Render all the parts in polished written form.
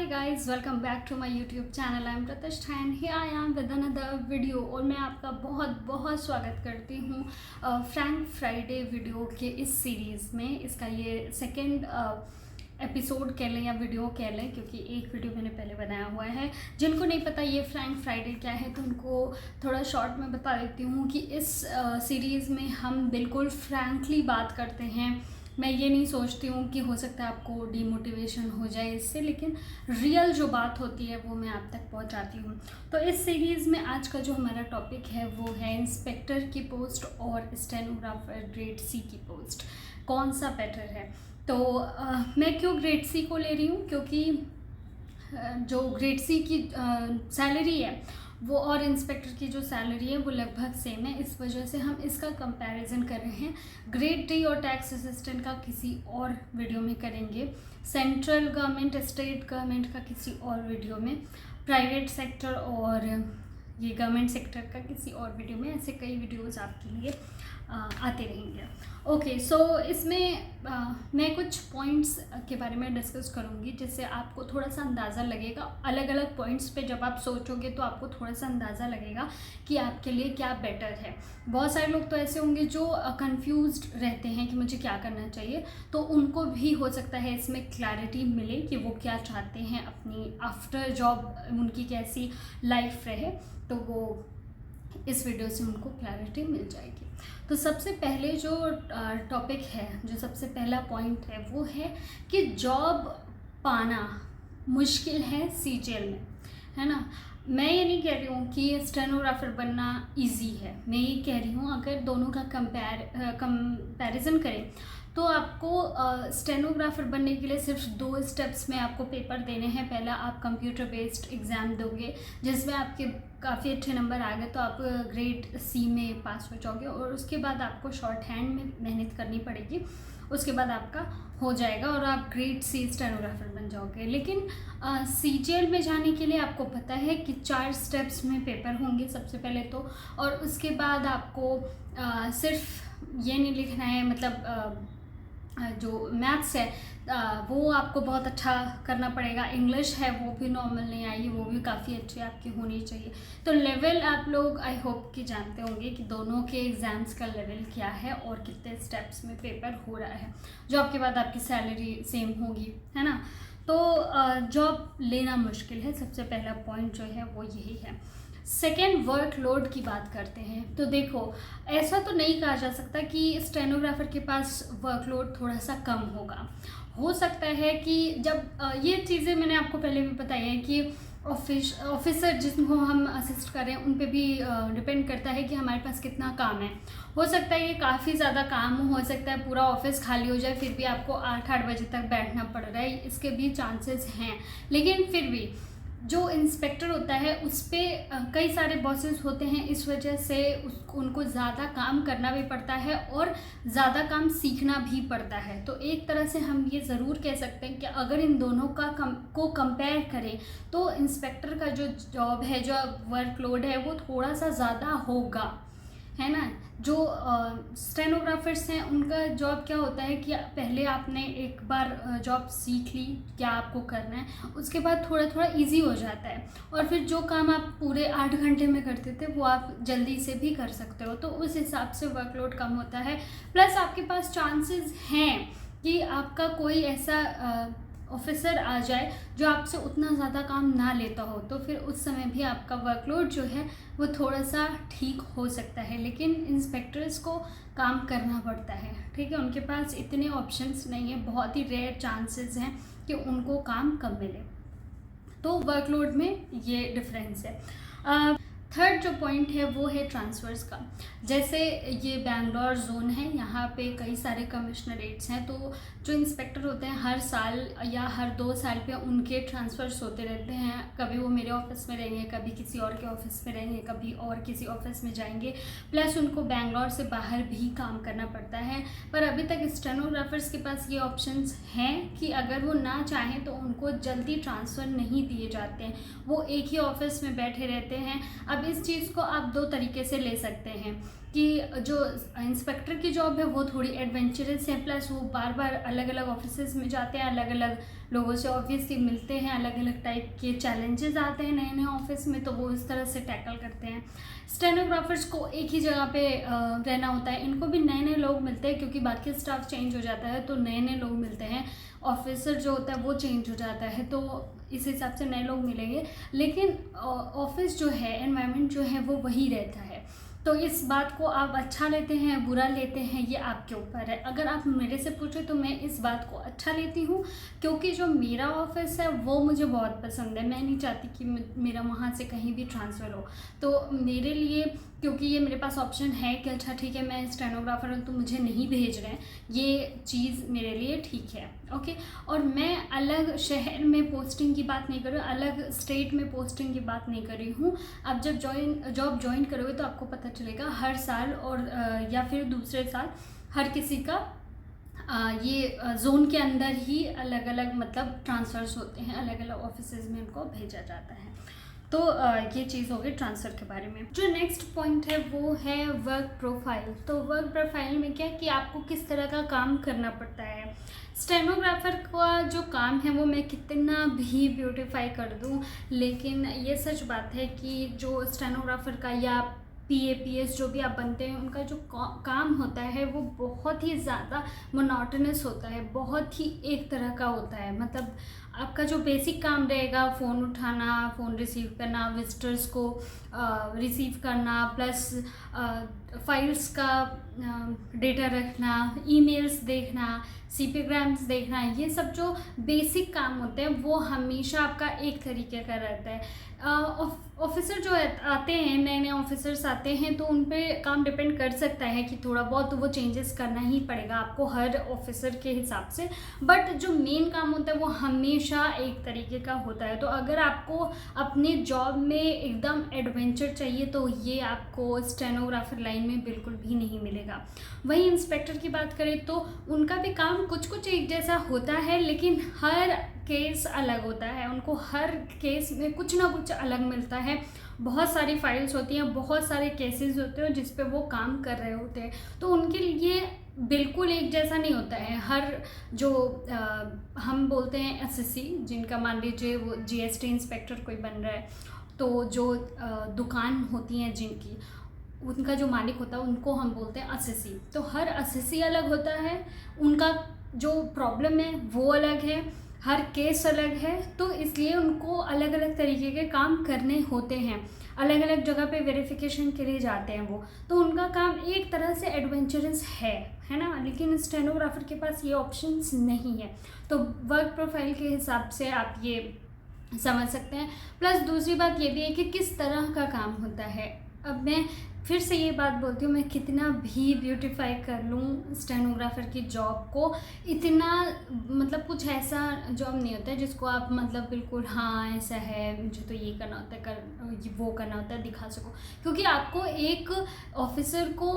Hi guys, welcome back to my YouTube channel. I'm Pratishtha and here I am with another video और मैं आपका बहुत बहुत स्वागत करती हूँ फ्रैंक फ्राइडे वीडियो के इस सीरीज़ में। इसका ये सेकेंड एपिसोड कह लें या वीडियो कह लें, क्योंकि एक वीडियो मैंने पहले बनाया हुआ है। जिनको नहीं पता ये फ्रैंक फ्राइडे क्या है तो उनको थोड़ा शॉर्ट में बता देती हूँ कि इस सीरीज़ में हम बिल्कुल फ्रैंकली बात करते हैं। मैं ये नहीं सोचती हूँ कि हो सकता है आपको डीमोटिवेशन हो जाए इससे, लेकिन रियल जो बात होती है वो मैं आप तक पहुँचाती हूँ। तो इस सीरीज़ में आज का जो हमारा टॉपिक है वो है इंस्पेक्टर की पोस्ट और स्टेनोग्राफर ग्रेड सी की पोस्ट, कौन सा बेटर है। तो मैं क्यों ग्रेड सी को ले रही हूँ, क्योंकि जो ग्रेड सी की सैलरी है वो और इंस्पेक्टर की जो सैलरी है वो लगभग सेम है। इस वजह से हम इसका कंपैरिजन कर रहे हैं। ग्रेड डी और टैक्स असिस्टेंट का किसी और वीडियो में करेंगे, सेंट्रल गवर्नमेंट स्टेट गवर्नमेंट का किसी और वीडियो में, प्राइवेट सेक्टर और ये गवर्नमेंट सेक्टर का किसी और वीडियो में। ऐसे कई वीडियोज़ आपके लिए आते रहेंगे। ओके, सो इसमें मैं कुछ पॉइंट्स के बारे में डिस्कस करूँगी जिससे आपको थोड़ा सा अंदाज़ा लगेगा। अलग अलग पॉइंट्स पे जब आप सोचोगे तो आपको थोड़ा सा अंदाज़ा लगेगा कि आपके लिए क्या बेटर है। बहुत सारे लोग तो ऐसे होंगे जो कंफ्यूज्ड रहते हैं कि मुझे क्या करना चाहिए, तो उनको भी हो सकता है इसमें क्लैरिटी मिले कि वो क्या चाहते हैं, अपनी आफ्टर जॉब उनकी कैसी लाइफ रहे, तो वो इस वीडियो से उनको क्लैरिटी मिल जाएगी। तो सबसे पहले जो टॉपिक है, जो सबसे पहला पॉइंट है वो है कि जॉब पाना मुश्किल है सीजीएल में, है ना। मैं ये नहीं कह रही हूँ कि स्टेनोग्राफर बनना इजी है, मैं ये कह रही हूँ अगर दोनों का कंपैरिजन करें तो आपको स्टेनोग्राफर बनने के लिए सिर्फ 2 स्टेप्स में आपको पेपर देने हैं। पहला आप कंप्यूटर बेस्ड एग्ज़ाम दोगे जिसमें आपके काफ़ी अच्छे नंबर आ गए तो आप ग्रेड सी में पास हो जाओगे, और उसके बाद आपको शॉर्ट हैंड में मेहनत करनी पड़ेगी। उसके बाद आपका हो जाएगा और आप ग्रेड सी स्टेनोग्राफर बन जाओगे। लेकिन सीजीएल में जाने के लिए आपको पता है कि 4 स्टेप्स में पेपर होंगे सबसे पहले तो, और उसके बाद आपको सिर्फ ये नहीं लिखना है, मतलब जो मैथ्स है वो आपको बहुत अच्छा करना पड़ेगा। इंग्लिश है वो भी नॉर्मल नहीं आएगी, वो भी काफ़ी अच्छी आपकी होनी चाहिए। तो लेवल आप लोग आई होप कि जानते होंगे कि दोनों के एग्ज़ाम्स का लेवल क्या है और कितने स्टेप्स में पेपर हो रहा है। जॉब के बाद आपकी सैलरी सेम होगी, है ना। तो जॉब लेना मुश्किल है, सबसे पहला पॉइंट जो है वो यही है। सेकेंड, वर्कलोड की बात करते हैं तो देखो, ऐसा तो नहीं कहा जा सकता कि स्टेनोग्राफर के पास वर्कलोड थोड़ा सा कम होगा। हो सकता है कि जब ये चीज़ें मैंने आपको पहले भी बताई है कि ऑफिसर जिनको हम असिस्ट कर रहे हैं उन पे भी डिपेंड करता है कि हमारे पास कितना काम है। हो सकता है ये काफ़ी ज़्यादा काम हो सकता है पूरा ऑफिस खाली हो जाए, फिर भी आपको 8 बजे तक बैठना पड़ रहा है, इसके भी चांसेस हैं। लेकिन फिर भी जो इंस्पेक्टर होता है उस पर कई सारे बॉसेस होते हैं, इस वजह से उनको ज़्यादा काम करना भी पड़ता है और ज़्यादा काम सीखना भी पड़ता है। तो एक तरह से हम ये ज़रूर कह सकते हैं कि अगर इन दोनों का को कंपेयर करें तो इंस्पेक्टर का जो जॉब है, जो वर्कलोड है वो थोड़ा सा ज़्यादा होगा, है ना। जो स्टेनोग्राफर्स हैं उनका जॉब क्या होता है कि पहले आपने एक बार जॉब सीख ली क्या आपको करना है, उसके बाद थोड़ा थोड़ा इजी हो जाता है, और फिर जो काम आप पूरे 8 घंटे में करते थे वो आप जल्दी से भी कर सकते हो। तो उस हिसाब से वर्कलोड कम होता है। प्लस आपके पास चांसेस हैं कि आपका कोई ऐसा ऑफिसर आ जाए जो आपसे उतना ज़्यादा काम ना लेता हो, तो फिर उस समय भी आपका वर्कलोड जो है वो थोड़ा सा ठीक हो सकता है। लेकिन इंस्पेक्टर्स को काम करना पड़ता है, ठीक है, उनके पास इतने ऑप्शंस नहीं है, बहुत ही रेयर चांसेस हैं कि उनको काम कम मिले। तो वर्कलोड में ये डिफरेंस है। थर्ड जो पॉइंट है वो है ट्रांसफ़र्स का। जैसे ये बैंगलोर जोन है, यहाँ पे कई सारे कमिश्नरेट्स हैं, तो जो इंस्पेक्टर होते हैं हर साल या हर 2 साल पे उनके ट्रांसफ़र्स होते रहते हैं। कभी वो मेरे ऑफिस में रहेंगे, कभी किसी और के ऑफिस में रहेंगे, कभी और किसी ऑफिस में जाएंगे। प्लस उनको बैंगलोर से बाहर भी काम करना पड़ता है। पर अभी तक स्टेनोग्राफर्स के पास ये ऑप्शंस हैं कि अगर वो ना चाहें तो उनको जल्दी ट्रांसफ़र नहीं दिए जाते हैं, वो एक ही ऑफिस में बैठे रहते हैं। अब इस चीज़ को आप 2 तरीके से ले सकते हैं कि जो इंस्पेक्टर की जॉब है वो थोड़ी एडवेंचरस है, प्लस वो बार बार अलग अलग ऑफिसेज में जाते हैं, अलग अलग लोगों से ऑब्वियसली मिलते हैं, अलग अलग टाइप के चैलेंजेस आते हैं नए नए ऑफिस में, तो वो इस तरह से टैकल करते हैं। स्टेनोग्राफर्स को एक ही जगह पे रहना होता है, इनको भी नए नए लोग मिलते हैं क्योंकि बाकी स्टाफ चेंज हो जाता है तो नए नए लोग मिलते हैं, ऑफिसर जो होता है वो चेंज हो जाता है, तो इस हिसाब से नए लोग मिलेंगे, लेकिन ऑफिस जो है, एनवायरनमेंट जो है वो वही रहता है। तो इस बात को आप अच्छा लेते हैं बुरा लेते हैं ये आपके ऊपर है। अगर आप मेरे से पूछे तो मैं इस बात को अच्छा लेती हूँ, क्योंकि जो मेरा ऑफिस है वो मुझे बहुत पसंद है, मैं नहीं चाहती कि मेरा वहाँ से कहीं भी ट्रांसफ़र हो। तो मेरे लिए, क्योंकि ये मेरे पास ऑप्शन है कि अच्छा ठीक है मैं स्टेनोग्राफर हूँ तो मुझे नहीं भेज रहे हैं, ये चीज़ मेरे लिए ठीक है, ओके। और मैं अलग शहर में पोस्टिंग की बात नहीं कर रही हूँ, अलग स्टेट में पोस्टिंग की बात नहीं कर रही हूँ। आप जब जॉब ज्वाइन करोगे तो आपको पता चलेगा हर साल, और या फिर दूसरे साल हर किसी का ये जोन के अंदर ही अलग अलग मतलब ट्रांसफ़र्स होते हैं, अलग अलग ऑफिसेज में उनको भेजा जाता है। तो ये चीज़ हो गई ट्रांसफ़र के बारे में। जो नेक्स्ट पॉइंट है वो है वर्क प्रोफाइल। तो वर्क प्रोफाइल में क्या कि आपको किस तरह का काम करना पड़ता है। स्टेनोग्राफर का जो काम है वो मैं कितना भी ब्यूटीफाई कर दूं, लेकिन ये सच बात है कि जो स्टेनोग्राफर का या PAPS जो भी आप बनते हैं उनका जो काम होता है वो बहुत ही ज़्यादा मोनोटोनस होता है, बहुत ही एक तरह का होता है। मतलब आपका जो बेसिक काम रहेगा, फ़ोन उठाना, फ़ोन रिसीव करना, विजिटर्स को रिसीव करना, प्लस फाइल्स का डेटा रखना, ईमेल्स देखना, CP-ग्राम्स देखना, ये सब जो बेसिक काम होते हैं वो हमेशा आपका एक तरीके का रहता है। ऑफिसर जो आते हैं, नए नए ऑफिसर्स आते हैं तो उन पे काम डिपेंड कर सकता है कि थोड़ा बहुत तो वो चेंजेस करना ही पड़ेगा आपको हर ऑफिसर के हिसाब से, बट जो मेन काम होता है वो हमेशा एक तरीके का होता है। तो अगर आपको अपने जॉब में एकदम एडवेंचर चाहिए तो ये आपको स्टेनोग्राफर लाइन में बिल्कुल भी नहीं मिलेगा। वहीं इंस्पेक्टर की बात करें तो उनका भी काम कुछ कुछ एक जैसा होता है, लेकिन हर केस अलग होता है, उनको हर केस में कुछ ना कुछ अलग मिलता है। बहुत सारी फाइल्स होती हैं, बहुत सारे केसेस होते हैं जिस पे वो काम कर रहे होते हैं, तो उनके लिए बिल्कुल एक जैसा नहीं होता है। हर जो हम बोलते हैं SSC, जिनका मान लीजिए वो GST इंस्पेक्टर कोई बन रहा है, तो जो दुकान होती हैं जिनकी, उनका जो मालिक होता है उनको हम बोलते हैं assessee। तो हर assessee अलग होता है, उनका जो प्रॉब्लम है वो अलग है, हर केस अलग है, तो इसलिए उनको अलग अलग तरीके के काम करने होते हैं, अलग अलग जगह पे वेरिफिकेशन के लिए जाते हैं वो, तो उनका काम एक तरह से एडवेंचरस है ना। लेकिन स्टेनोग्राफर के पास ये ऑप्शंस नहीं है, तो वर्क प्रोफाइल के हिसाब से आप ये समझ सकते हैं। प्लस दूसरी बात ये भी है कि किस तरह का काम होता है। अब मैं फिर से ये बात बोलती हूँ, मैं कितना भी ब्यूटीफाई कर लूँ स्टेनोग्राफर की जॉब को, इतना मतलब कुछ ऐसा जॉब नहीं होता है जिसको आप मतलब बिल्कुल हाँ ऐसा है, मुझे तो ये करना होता है, वो करना होता है, दिखा सको। क्योंकि आपको एक ऑफिसर को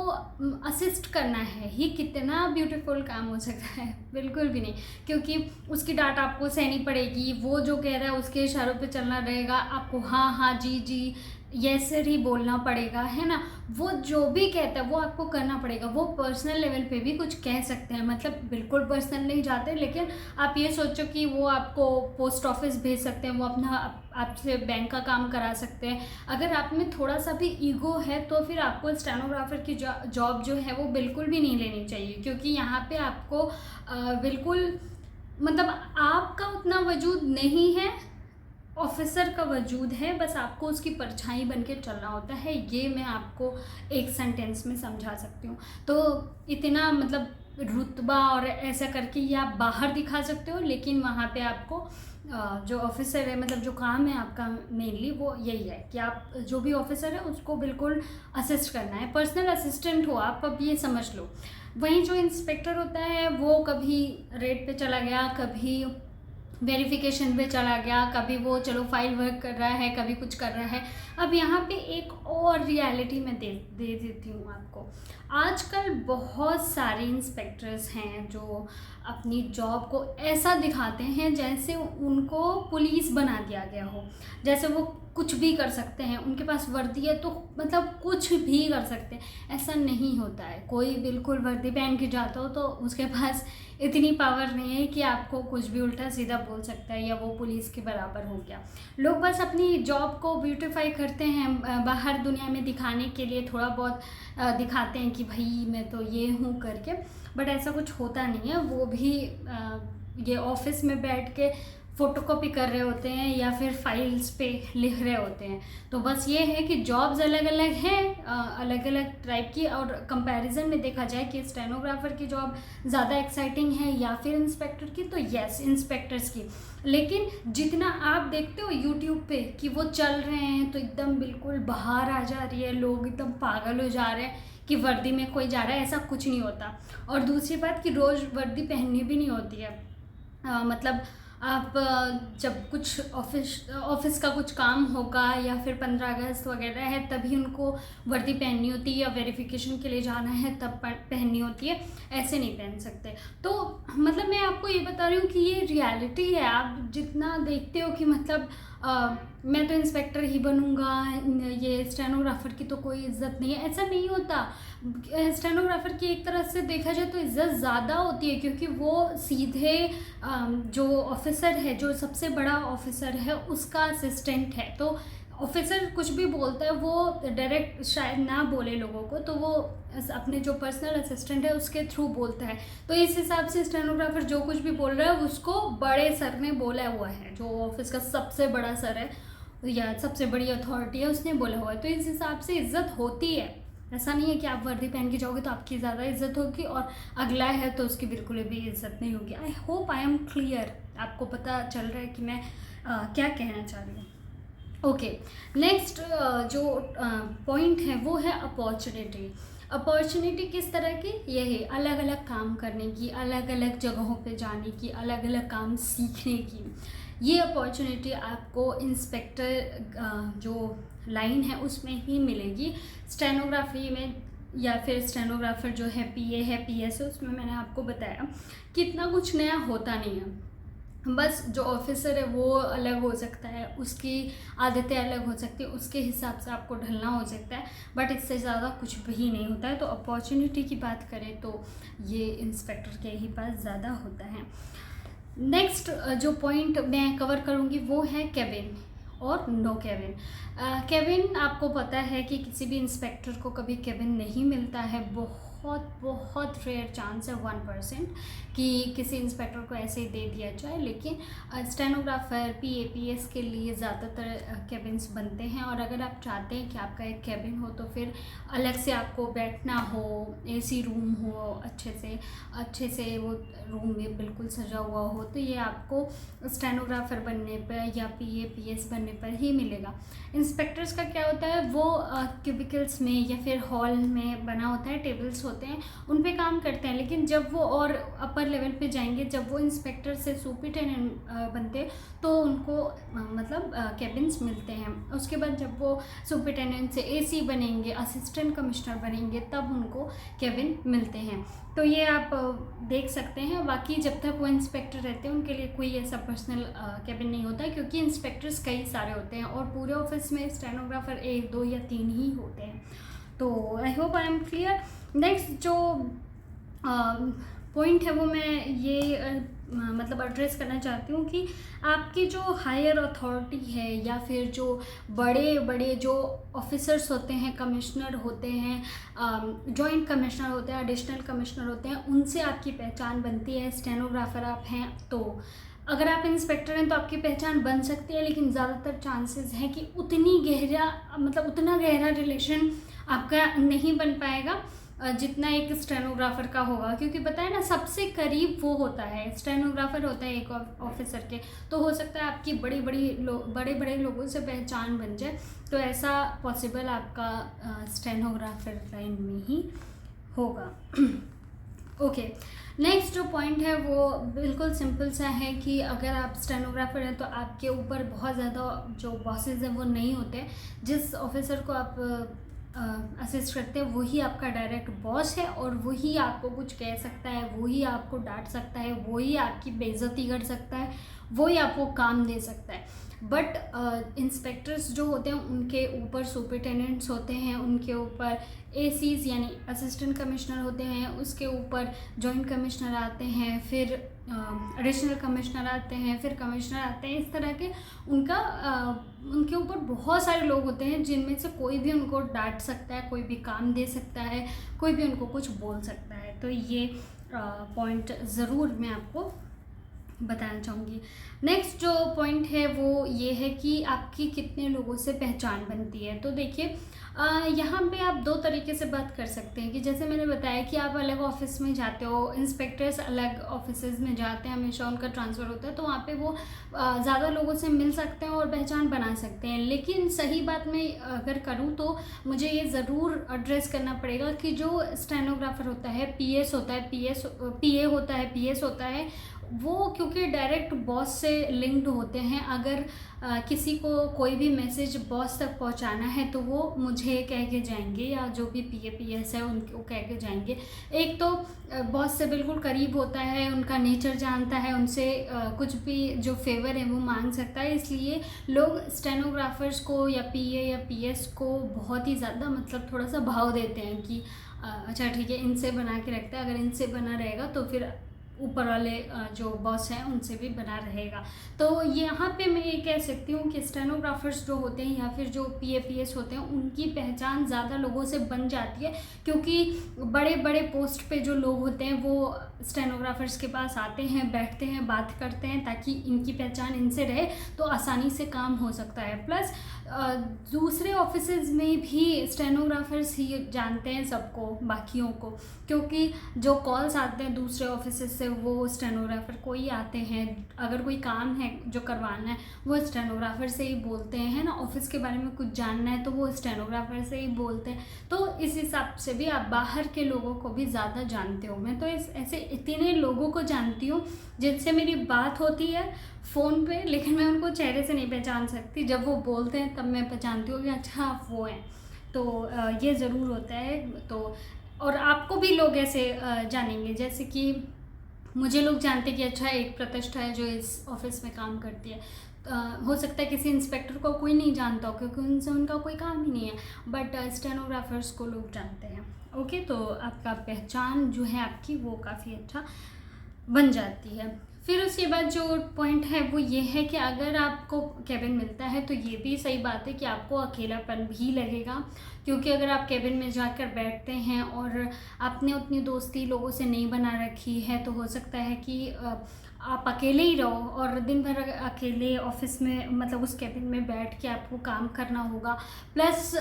असिस्ट करना है, ये कितना ब्यूटीफुल काम हो सकता है, बिल्कुल भी नहीं। क्योंकि उसकी डांट आपको सहनी पड़ेगी, वो जो कह रहा है उसके इशारों पे चलना रहेगा, आपको हाँ हाँ जी जी यस सर ही बोलना पड़ेगा, है ना। वो जो भी कहता है वो आपको करना पड़ेगा। वो पर्सनल लेवल पे भी कुछ कह सकते हैं, मतलब बिल्कुल पर्सनल नहीं जाते, लेकिन आप ये सोचो कि वो आपको पोस्ट ऑफिस भेज सकते हैं, वो अपना आपसे बैंक का काम करा सकते हैं। अगर आप में थोड़ा सा भी ईगो है तो फिर आपको स्टेनोग्राफर की जॉब जो है वो बिल्कुल भी नहीं लेनी चाहिए, क्योंकि यहाँ पे आपको बिल्कुल मतलब आपका उतना वजूद नहीं है, ऑफिसर का वजूद है, बस आपको उसकी परछाई बन के चलना होता है। ये मैं आपको एक सेंटेंस में समझा सकती हूँ। तो इतना मतलब रुतबा और ऐसा करके ये आप बाहर दिखा सकते हो, लेकिन वहाँ पे आपको जो ऑफिसर है, मतलब जो काम है आपका मेनली वो यही है कि आप जो भी ऑफिसर है उसको बिल्कुल असिस्ट करना है, पर्सनल असिस्टेंट हो आप, अब ये समझ लो। वहीं जो इंस्पेक्टर होता है वो कभी रेड पे चला गया, कभी वेरिफिकेशन पे चला गया, कभी वो चलो फाइल वर्क कर रहा है, कभी कुछ कर रहा है। अब यहाँ पे एक और रियलिटी मैं दे देती हूँ आपको। आजकल बहुत सारे इंस्पेक्टर्स हैं जो अपनी जॉब को ऐसा दिखाते हैं जैसे उनको पुलिस बना दिया गया हो, जैसे वो कुछ भी कर सकते हैं, उनके पास वर्दी है तो मतलब कुछ भी कर सकते हैं। ऐसा नहीं होता है। कोई बिल्कुल वर्दी पहन के जाता हो तो उसके पास इतनी पावर नहीं है कि आपको कुछ भी उल्टा सीधा बोल सकता है या वो पुलिस के बराबर हो गया। लोग बस अपनी जॉब को ब्यूटीफाई करते हैं, बाहर दुनिया में दिखाने के लिए थोड़ा बहुत दिखाते हैं कि भाई मैं तो ये हूँ करके, बट ऐसा कुछ होता नहीं है। वो भी ये ऑफिस में बैठ के फ़ोटोकॉपी कर रहे होते हैं या फिर फाइल्स पे लिख रहे होते हैं। तो बस ये है कि जॉब्स अलग अलग हैं, अलग अलग टाइप की, और कंपैरिजन में देखा जाए कि स्टेनोग्राफर की जॉब ज़्यादा एक्साइटिंग है या फिर इंस्पेक्टर की, तो यस इंस्पेक्टर्स की। लेकिन जितना आप देखते हो यूट्यूब पे कि वो चल रहे हैं तो एकदम बिल्कुल बाहर आ जा रही है, लोग एकदम पागल हो जा रहे हैं कि वर्दी में कोई जा रहा है, ऐसा कुछ नहीं होता। और दूसरी बात कि रोज़ वर्दी पहननी भी नहीं होती है। मतलब आप जब कुछ ऑफिस का कुछ काम होगा या फिर 15 अगस्त वगैरह है तभी उनको वर्दी पहननी होती है, या वेरिफिकेशन के लिए जाना है तब पहननी होती है, ऐसे नहीं पहन सकते। तो मतलब मैं आपको ये बता रही हूँ कि ये रियलिटी है। आप जितना देखते हो कि मतलब मैं तो इंस्पेक्टर ही बनूंगा, ये स्टेनोग्राफर की तो कोई इज्जत नहीं है, ऐसा नहीं होता। स्टेनोग्राफर की एक तरह से देखा जाए तो इज्जत ज़्यादा होती है, क्योंकि वो सीधे जो ऑफिसर है, जो सबसे बड़ा ऑफिसर है, उसका असिस्टेंट है। तो ऑफिसर कुछ भी बोलता है वो डायरेक्ट शायद ना बोले लोगों को, तो वो अपने जो पर्सनल असिस्टेंट है उसके थ्रू बोलता है। तो इस हिसाब से स्टेनोग्राफर जो कुछ भी बोल रहा है उसको बड़े सर ने बोला हुआ है, जो ऑफिस का सबसे बड़ा सर है या सबसे बड़ी अथॉरिटी है, उसने बोला हुआ है। तो इस हिसाब से इज्जत होती है। ऐसा नहीं है कि आप वर्दी पहन के जाओगे तो आपकी ज़्यादा इज्जत होगी और अगला है तो उसकी बिल्कुल भी इज्जत नहीं होगी। I hope I am clear, आपको पता चल रहा है कि मैं क्या कहना चाह रही हूँ। ओके, नेक्स्ट जो पॉइंट है वो है अपॉर्चुनिटी। अपॉर्चुनिटी किस तरह की? ये है अलग अलग काम करने की, अलग अलग जगहों पे जाने की, अलग अलग काम सीखने की। ये अपॉर्चुनिटी आपको इंस्पेक्टर जो लाइन है उसमें ही मिलेगी। स्टेनोग्राफी में या फिर स्टेनोग्राफर जो है पीए है, पीएस है, उसमें मैंने आपको बताया कि इतना कुछ नया होता नहीं है। बस जो ऑफिसर है वो अलग हो सकता है, उसकी आदतें अलग हो सकती है, उसके हिसाब से आपको ढलना हो सकता है, बट इससे ज़्यादा कुछ भी नहीं होता है। तो अपॉर्चुनिटी की बात करें तो ये इंस्पेक्टर के ही पास ज़्यादा होता है। नेक्स्ट जो पॉइंट मैं कवर करूँगी वो है केबिन और नो केबिन। केबिन आपको पता है कि किसी भी इंस्पेक्टर को कभी केबिन नहीं मिलता है। बहुत रेयर चांस है, 1% कि किसी इंस्पेक्टर को ऐसे ही दे दिया जाए। लेकिन स्टेनोग्राफर, पीएपीएस के लिए ज़्यादातर केबिन्स बनते हैं। और अगर आप चाहते हैं कि आपका एक केबिन हो तो फिर अलग से आपको बैठना हो, एसी रूम हो, अच्छे से वो रूम में बिल्कुल सजा हुआ हो, तो ये आपको स्टेनोग्राफर बनने पर या पीएपीएस बनने पर ही मिलेगा। इंस्पेक्टर्स का क्या होता है, वो क्यूबिकल्स में या फिर हॉल में बना होता है, टेबल्स होते हैं, उन पे काम करते हैं। लेकिन जब वो और अपर लेवल पे जाएंगे, जब वो इंस्पेक्टर से सुपरिटेंडेंट बनते हैं तो उनको मतलब केबिन्स मिलते हैं। उसके बाद जब वो सुपरिटेंडेंट से एसी बनेंगे, असिस्टेंट कमिश्नर बनेंगे, तब उनको केबिन मिलते हैं। तो ये आप देख सकते हैं। बाकी जब तक वो इंस्पेक्टर रहते हैं उनके लिए कोई ऐसा पर्सनल केबिन नहीं होता है, क्योंकि इंस्पेक्टर्स कई सारे होते हैं और पूरे ऑफिस में स्टेनोग्राफर 1, 2 या 3 ही होते हैं। तो I hope I am clear. Next जो पॉइंट है वो मैं ये मतलब एड्रेस करना चाहती हूँ कि आपकी जो हायर अथॉरिटी है या फिर जो बड़े बड़े जो ऑफिसर्स होते हैं, कमिश्नर होते हैं, जॉइंट कमिश्नर होते हैं, एडिशनल कमिश्नर होते हैं, उनसे आपकी पहचान बनती है। स्टेनोग्राफर आप हैं तो अगर आप इंस्पेक्टर हैं तो आपकी पहचान बन सकती है, लेकिन ज़्यादातर चांसेस हैं कि उतना गहरा रिलेशन आपका नहीं बन पाएगा जितना एक स्टेनोग्राफर का होगा। क्योंकि पता है ना, सबसे करीब वो होता है, स्टेनोग्राफर होता है एक ऑफिसर के। तो हो सकता है आपकी बड़े बड़े लोगों से पहचान बन जाए। तो ऐसा पॉसिबल आपका स्टेनोग्राफर लाइन में ही होगा। ओके, नेक्स्ट जो पॉइंट है वो बिल्कुल सिंपल सा है कि अगर आप स्टेनोग्राफर हैं तो आपके ऊपर बहुत ज़्यादा जो बॉसेस हैं वो नहीं होते। जिस ऑफिसर को आप असिस्ट करते हैं वही आपका डायरेक्ट बॉस है, और वही आपको कुछ कह सकता है, वही आपको डांट सकता है, वही आपकी बेइज्जती कर सकता है, वही आपको काम दे सकता है। बट इंस्पेक्टर्स जो होते हैं उनके ऊपर सुपरिटेंडेंट्स होते हैं, उनके ऊपर एसीज यानी असिस्टेंट कमिश्नर होते हैं, उसके ऊपर जॉइंट कमिश्नर आते हैं, फिर एडिशनल कमिश्नर आते हैं, फिर कमिश्नर आते हैं। इस तरह के उनके ऊपर बहुत सारे लोग होते हैं जिनमें से कोई भी उनको डांट सकता है, कोई भी काम दे सकता है, कोई भी उनको कुछ बोल सकता है। तो ये पॉइंट ज़रूर मैं आपको बताना चाहूँगी। नेक्स्ट जो पॉइंट है वो ये है कि आपकी कितने लोगों से पहचान बनती है। तो देखिए यहाँ पे आप दो तरीके से बात कर सकते हैं कि जैसे मैंने बताया कि आप अलग ऑफिस में जाते हो, इंस्पेक्टर्स अलग ऑफिसेज में जाते हैं, हमेशा उनका ट्रांसफ़र होता है, तो वहाँ पे वो ज़्यादा लोगों से मिल सकते हैं और पहचान बना सकते हैं। लेकिन सही बात मैं अगर करूँ तो मुझे ये ज़रूर एड्रेस करना पड़ेगा कि जो स्टेनोग्राफर होता है, पीएस होता है, पीए होता है, पीएस होता है, वो क्योंकि डायरेक्ट बॉस से लिंक्ड होते हैं। अगर किसी को कोई भी मैसेज बॉस तक पहुंचाना है तो वो मुझे कह के जाएंगे, या जो भी पीएस है उनको कह के जाएंगे। एक तो बॉस से बिल्कुल करीब होता है, उनका नेचर जानता है, उनसे कुछ भी जो फेवर है वो मांग सकता है। इसलिए लोग स्टेनोग्राफर्स को या पीए या पीएस को बहुत ही ज़्यादा मतलब थोड़ा सा भाव देते हैं कि अच्छा ठीक है, इनसे बना के रखता है, अगर इनसे बना रहेगा तो फिर ऊपर वाले जो बॉस हैं उनसे भी बना रहेगा। तो यहाँ पे मैं ये कह सकती हूँ कि स्टेनोग्राफर्स जो होते हैं या फिर जो पीएस होते हैं उनकी पहचान ज़्यादा लोगों से बन जाती है, क्योंकि बड़े बड़े पोस्ट पे जो लोग होते हैं वो स्टेनोग्राफर्स के पास आते हैं, बैठते हैं, बात करते हैं, ताकि इनकी पहचान इनसे रहे तो आसानी से काम हो सकता है। प्लस दूसरे ऑफिसेज में भी स्टेनोग्राफर्स ही जानते हैं सबको, बाकियों को, क्योंकि जो कॉल्स आते हैं दूसरे ऑफिसेज से वो स्टेनोग्राफर को ही आते हैं। अगर कोई काम है जो करवाना है वो स्टेनोग्राफर से ही बोलते हैं ना, ऑफिस के बारे में कुछ जानना है तो वो स्टेनोग्राफर से ही बोलते हैं। तो इस हिसाब से भी आप बाहर के लोगों को भी ज़्यादा जानते हो। मैं तो ऐसे इतने लोगों को जानती हूँ जिनसे मेरी बात होती है फ़ोन पे, लेकिन मैं उनको चेहरे से नहीं पहचान सकती। जब वो बोलते हैं तब मैं पहचानती हूँ कि अच्छा आप वो हैं। तो ये ज़रूर होता है। तो और आपको भी लोग ऐसे जानेंगे, जैसे कि मुझे लोग जानते कि अच्छा एक प्रतिष्ठा है जो इस ऑफिस में काम करती है। हो सकता है किसी इंस्पेक्टर को कोई नहीं जानता हो क्योंकि उनसे उनका कोई काम ही नहीं है, बट स्टेनोग्राफर्स को लोग जानते हैं। ओके, तो आपका पहचान जो है आपकी वो काफ़ी अच्छा बन जाती है। फिर उसके बाद जो पॉइंट है वो ये है कि अगर आपको केबिन मिलता है तो ये भी सही बात है कि आपको अकेलापन भी लगेगा, क्योंकि अगर आप केबिन में जाकर बैठते हैं और आपने उतनी दोस्ती लोगों से नहीं बना रखी है तो हो सकता है कि आप अकेले ही रहो और दिन भर अकेले ऑफिस में मतलब उस केबिन में बैठ के आपको काम करना होगा। प्लस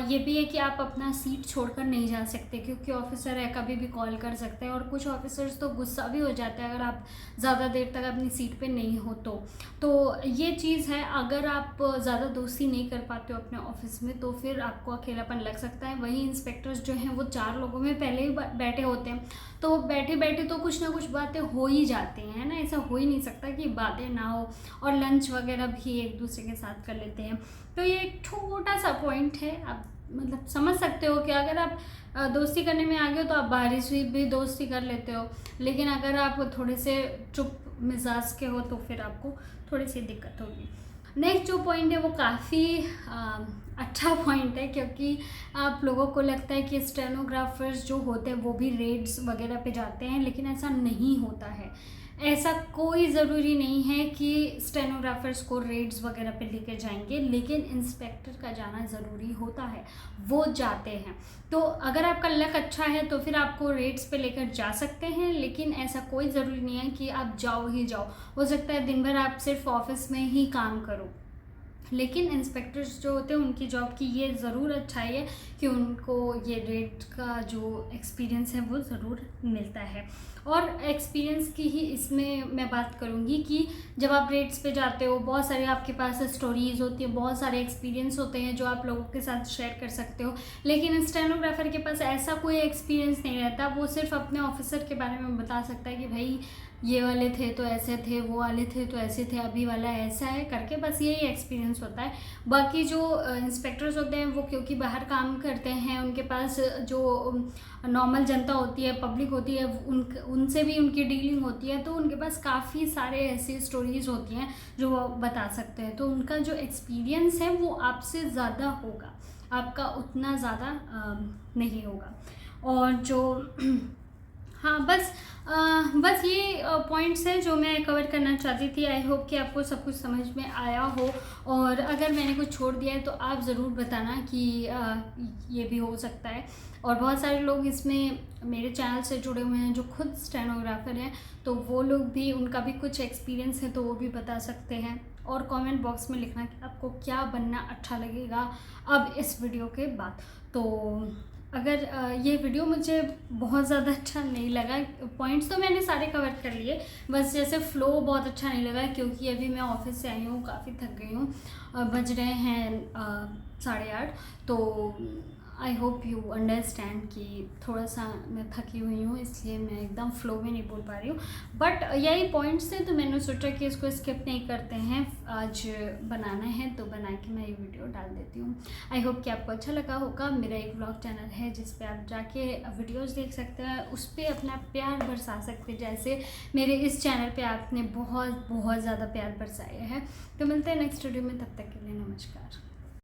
ये भी है कि आप अपना सीट छोड़कर नहीं जा सकते, क्योंकि ऑफिसर है कभी भी कॉल कर सकते हैं, और कुछ ऑफिसर्स तो गुस्सा भी हो जाते हैं अगर आप ज़्यादा देर तक अपनी सीट पे नहीं हो तो ये चीज़ है। अगर आप ज़्यादा दोस्ती नहीं कर पाते हो अपने ऑफिस में तो फिर आपको अकेलापन लग सकता है। वहीं इंस्पेक्टर्स जो हैं वो 4 लोगों में पहले ही बैठे होते हैं, तो बैठे बैठे तो कुछ ना कुछ बातें हो ही जाती हैं, है ना। ऐसा हो ही नहीं सकता कि बातें ना हो, और लंच वगैरह भी एक दूसरे के साथ कर लेते हैं। तो ये एक छोटा सा पॉइंट है, आप मतलब समझ सकते हो कि अगर आप दोस्ती करने में आ गए हो तो आप बाहरी से भी दोस्ती कर लेते हो, लेकिन अगर आप थोड़े से चुप मिजाज के हो तो फिर आपको थोड़ी सी दिक्कत होगी। नेक्स्ट जो पॉइंट है वो काफ़ी अच्छा पॉइंट है, क्योंकि आप लोगों को लगता है कि स्टेनोग्राफर्स जो होते हैं वो भी रेड्स वगैरह पे जाते हैं, लेकिन ऐसा नहीं होता है। ऐसा कोई ज़रूरी नहीं है कि स्टेनोग्राफर्स को रेड्स वगैरह पे लेकर जाएंगे, लेकिन इंस्पेक्टर का जाना ज़रूरी होता है, वो जाते हैं। तो अगर आपका लक अच्छा है तो फिर आपको रेड्स पे लेकर जा सकते हैं, लेकिन ऐसा कोई ज़रूरी नहीं है कि आप जाओ ही जाओ। हो सकता है दिन भर आप सिर्फ ऑफिस में ही काम करो, लेकिन इंस्पेक्टर्स जो होते हैं उनकी जॉब की ये ज़रूर अच्छाई है कि उनको ये रेड का जो एक्सपीरियंस है वो ज़रूर मिलता है। और एक्सपीरियंस की ही इसमें मैं बात करूँगी कि जब आप रेट्स पे जाते हो, बहुत सारे आपके पास स्टोरीज़ होती है, बहुत सारे एक्सपीरियंस होते हैं जो आप लोगों के साथ शेयर कर सकते हो, लेकिन स्टेनोग्राफर के पास ऐसा कोई एक्सपीरियंस नहीं रहता। वो सिर्फ अपने ऑफिसर के बारे में बता सकता है कि भाई ये वाले थे तो ऐसे थे, वो वाले थे तो ऐसे थे, अभी वाला ऐसा है करके, बस यही एक्सपीरियंस होता है। बाकी जो इंस्पेक्टर्स होते हैं वो क्योंकि बाहर काम करते हैं, उनके पास जो नॉर्मल जनता होती है, पब्लिक होती है, उनसे भी उनकी डीलिंग होती है, तो उनके पास काफ़ी सारे ऐसी स्टोरीज़ होती हैं जो वो बता सकते हैं। तो उनका जो एक्सपीरियंस है वो आपसे ज़्यादा होगा, आपका उतना ज़्यादा नहीं होगा। और जो हाँ, बस ये पॉइंट्स हैं जो मैं कवर करना चाहती थी। आई होप कि आपको सब कुछ समझ में आया हो, और अगर मैंने कुछ छोड़ दिया है तो आप ज़रूर बताना कि ये भी हो सकता है। और बहुत सारे लोग इसमें मेरे चैनल से जुड़े हुए हैं जो खुद स्टेनोग्राफर हैं, तो वो लोग भी, उनका भी कुछ एक्सपीरियंस है तो वो भी बता सकते हैं। और कमेंट बॉक्स में लिखना कि आपको क्या बनना अच्छा लगेगा अब इस वीडियो के बाद। तो अगर ये वीडियो मुझे बहुत ज़्यादा अच्छा नहीं लगा, पॉइंट्स तो मैंने सारे कवर कर लिए, बस जैसे फ़्लो बहुत अच्छा नहीं लगा क्योंकि अभी मैं ऑफिस से आई हूँ, काफ़ी थक गई हूँ, बज रहे हैं 8:30। तो आई होप यू अंडरस्टैंड कि थोड़ा सा मैं थकी हुई हूँ, इसलिए मैं एकदम फ़्लो में नहीं बोल पा रही हूँ। बट यही पॉइंट्स थे तो मैंने सोचा कि इसको स्किप नहीं करते हैं, आज बनाना है तो बना के मैं ये वीडियो डाल देती हूँ। आई होप कि आपको अच्छा लगा होगा। मेरा एक व्लॉग चैनल है जिस पे आप जाके वीडियोस देख सकते हैं, उस पर अपना प्यार बरसा सकते हैं, जैसे मेरे इस चैनल पे आपने बहुत ज़्यादा प्यार बरसाया है। तो मिलते हैं नेक्स्ट वीडियो में, तब तक के लिए नमस्कार।